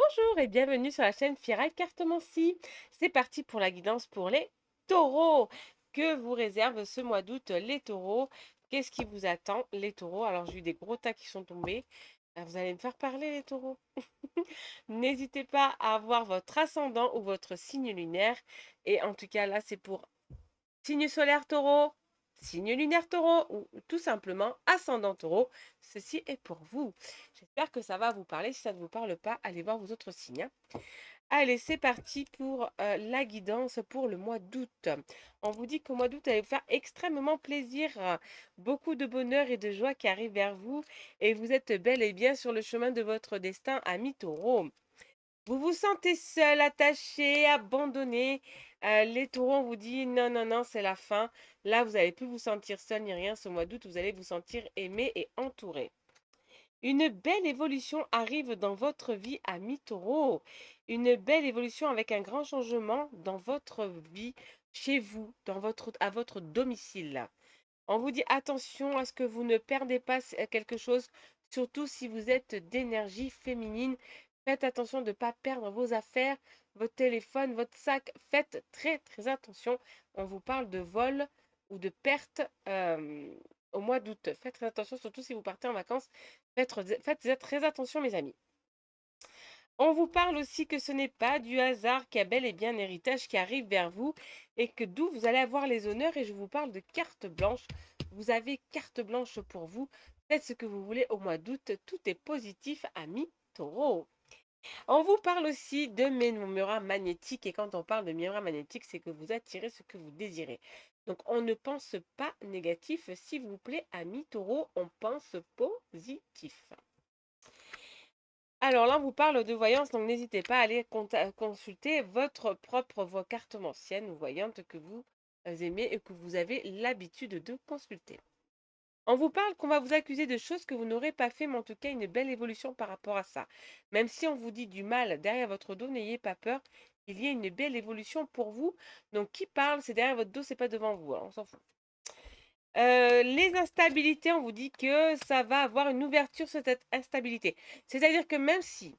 Bonjour et bienvenue sur la chaîne Fira Cartomancie. C'est parti pour la guidance pour les taureaux. Que vous réserve ce mois d'août les taureaux? Qu'est-ce qui vous attend les taureaux? Alors j'ai eu des gros tas qui sont tombés. Vous allez me faire parler les taureaux. N'hésitez pas à voir votre ascendant ou votre signe lunaire. Et en tout cas là c'est pour signe solaire taureau, signe lunaire taureau ou tout simplement ascendant taureau. Ceci est pour vous. J'espère que ça va vous parler. Si ça ne vous parle pas, allez voir vos autres signes, hein. Allez, c'est parti pour la guidance pour le mois d'août. On vous dit qu'au mois d'août, allez vous faire extrêmement plaisir. Beaucoup de bonheur et de joie qui arrivent vers vous. Et vous êtes bel et bien sur le chemin de votre destin, ami taureau. Vous vous sentez seul, attaché, abandonné. Les taureaux, on vous dit non, non, non, c'est la fin. Là, vous n'allez plus vous sentir seul ni rien. Ce mois d'août, vous allez vous sentir aimé et entouré. Une belle évolution arrive dans votre vie, ami taureau. Une belle évolution avec un grand changement dans votre vie, chez vous, à votre domicile. On vous dit attention à ce que vous ne perdez pas quelque chose, surtout si vous êtes d'énergie féminine. Faites attention de ne pas perdre vos affaires, votre téléphone, votre sac. Faites très très attention. On vous parle de vol ou de perte au mois d'août. Faites très attention, surtout si vous partez en vacances. Faites très attention, mes amis. On vous parle aussi que ce n'est pas du hasard qu'il y a bel et bien un héritage qui arrive vers vous et que d'où vous allez avoir les honneurs. Et je vous parle de carte blanche. Vous avez carte blanche pour vous. Faites ce que vous voulez au mois d'août. Tout est positif, amis taureau. On vous parle aussi de miroirs magnétiques. Et quand on parle de miroirs magnétiques, c'est que vous attirez ce que vous désirez. Donc on ne pense pas négatif, s'il vous plaît, amis taureau. On pense positif. Alors là, on vous parle de voyance, donc n'hésitez pas à aller consulter votre propre voix cartomancienne ou voyante que vous aimez et que vous avez l'habitude de consulter. On vous parle qu'on va vous accuser de choses que vous n'aurez pas fait, mais en tout cas une belle évolution par rapport à ça. Même si on vous dit du mal derrière votre dos, n'ayez pas peur, il y a une belle évolution pour vous. Donc qui parle, c'est derrière votre dos, c'est pas devant vous, hein, on s'en fout. Les instabilités, on vous dit que ça va avoir une ouverture sur cette instabilité. C'est-à-dire que même si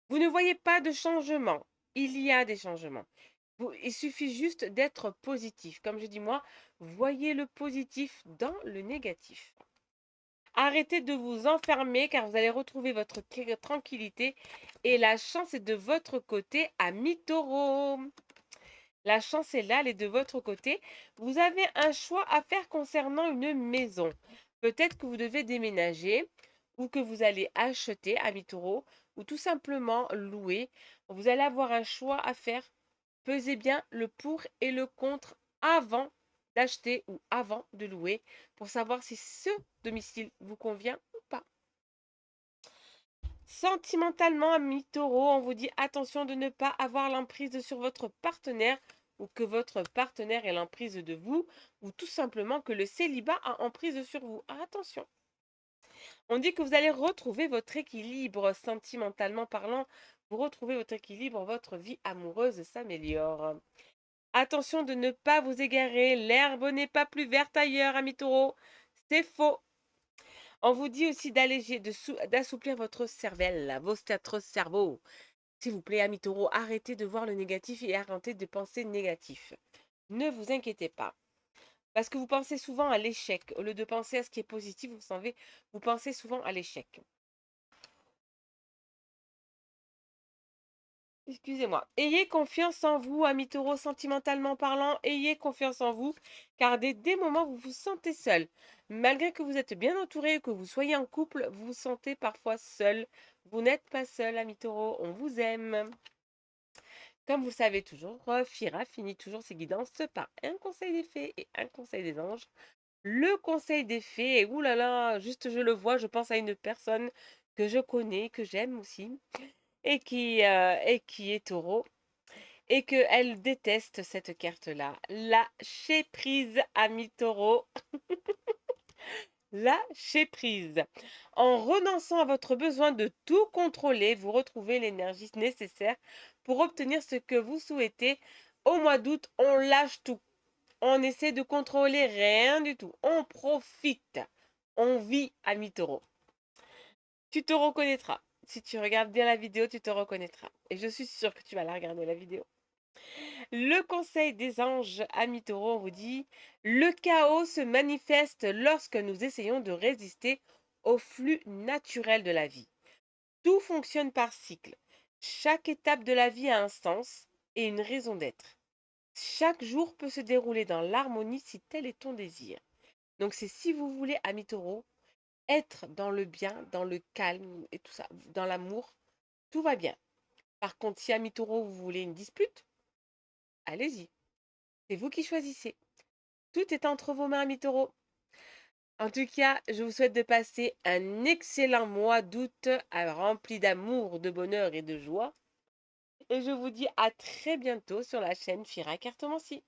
vous ne voyez pas de changement, il y a des changements. Il suffit juste d'être positif. Comme je dis moi, voyez le positif dans le négatif. Arrêtez de vous enfermer car vous allez retrouver votre tranquillité et la chance est de votre côté, ami taureau. La chance est là, elle est de votre côté. Vous avez un choix à faire concernant une maison. Peut-être que vous devez déménager ou que vous allez acheter, ami taureau, ou tout simplement louer. Vous allez avoir un choix à faire. Pesez bien le pour et le contre avant d'acheter ou avant de louer pour savoir si ce domicile vous convient ou pas. Sentimentalement, ami taureau, on vous dit attention de ne pas avoir l'emprise sur votre partenaire ou que votre partenaire ait l'emprise de vous ou tout simplement que le célibat a emprise sur vous. Attention. On dit que vous allez retrouver votre équilibre sentimentalement parlant. Vous retrouvez votre équilibre, votre vie amoureuse s'améliore. Attention de ne pas vous égarer, l'herbe n'est pas plus verte ailleurs, ami taureau. C'est faux. On vous dit aussi d'alléger, d'assouplir votre cervelle, votre cerveau. S'il vous plaît, ami taureau, arrêtez de voir le négatif et arrêtez de penser négatif. Ne vous inquiétez pas. Parce que vous pensez souvent à l'échec. Au lieu de penser à ce qui est positif, vous savez, vous pensez souvent à l'échec. Excusez-moi. Ayez confiance en vous, ami taureau, sentimentalement parlant. Ayez confiance en vous, car des moments, vous vous sentez seul. Malgré que vous êtes bien entouré, que vous soyez en couple, vous vous sentez parfois seul. Vous n'êtes pas seul, ami taureau. On vous aime. Comme vous le savez toujours, Fira finit toujours ses guidances par un conseil des fées et un conseil des anges. Le conseil des fées, oulala, juste je le vois, je pense à une personne que je connais, que j'aime aussi, et qui est taureau, et qu'elle déteste cette carte-là. Lâchez prise, ami taureau, lâchez prise. En renonçant à votre besoin de tout contrôler, vous retrouvez l'énergie nécessaire pour obtenir ce que vous souhaitez. Au mois d'août, on lâche tout. On essaie de contrôler rien du tout. On profite. On vit, ami taureau. Tu te reconnaîtras. Si tu regardes bien la vidéo, tu te reconnaîtras. Et je suis sûre que tu vas la regarder, la vidéo. Le conseil des anges, amis taureaux, on vous dit, le chaos se manifeste lorsque nous essayons de résister au flux naturel de la vie. Tout fonctionne par cycle. Chaque étape de la vie a un sens et une raison d'être. Chaque jour peut se dérouler dans l'harmonie si tel est ton désir. Donc c'est si vous voulez, amis taureaux, être dans le bien, dans le calme et tout ça, dans l'amour, tout va bien. Par contre, si amis taureaux, vous voulez une dispute, allez-y. C'est vous qui choisissez. Tout est entre vos mains, amis taureaux. En tout cas, je vous souhaite de passer un excellent mois d'août rempli d'amour, de bonheur et de joie. Et je vous dis à très bientôt sur la chaîne Fira Cartomancie.